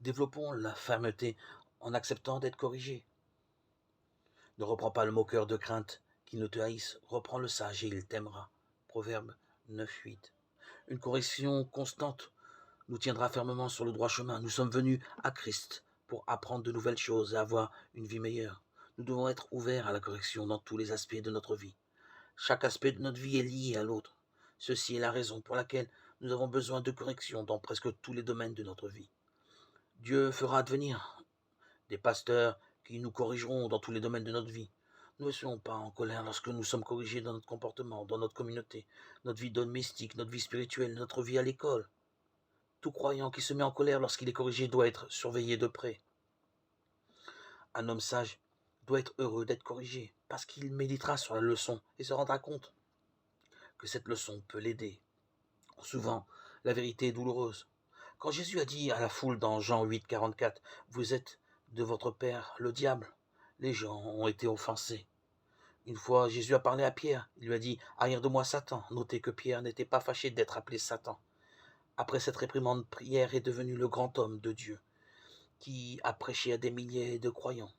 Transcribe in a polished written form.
Développons la fermeté en acceptant d'être corrigés. Ne reprends pas le moqueur de crainte qui ne te haïsse, reprends le sage et il t'aimera. Proverbe 9:8. Une correction constante nous tiendra fermement sur le droit chemin. Nous sommes venus à Christ pour apprendre de nouvelles choses et avoir une vie meilleure. Nous devons être ouverts à la correction dans tous les aspects de notre vie. Chaque aspect de notre vie est lié à l'autre. Ceci est la raison pour laquelle nous avons besoin de correction dans presque tous les domaines de notre vie. Dieu fera advenir des pasteurs qui nous corrigeront dans tous les domaines de notre vie. Nous ne soyons pas en colère lorsque nous sommes corrigés dans notre comportement, dans notre communauté, notre vie domestique, notre vie spirituelle, notre vie à l'école. Tout croyant qui se met en colère lorsqu'il est corrigé doit être surveillé de près. Un homme sage doit être heureux d'être corrigé, parce qu'il méditera sur la leçon et se rendra compte que cette leçon peut l'aider. Souvent, la vérité est douloureuse. Quand Jésus a dit à la foule dans Jean 8:44, « Vous êtes de votre père le diable », les gens ont été offensés. Une fois, Jésus a parlé à Pierre. Il lui a dit, « Arrière de moi, Satan ». Notez que Pierre n'était pas fâché d'être appelé Satan. Après cette réprimande, Pierre est devenu le grand homme de Dieu, qui a prêché à des milliers de croyants.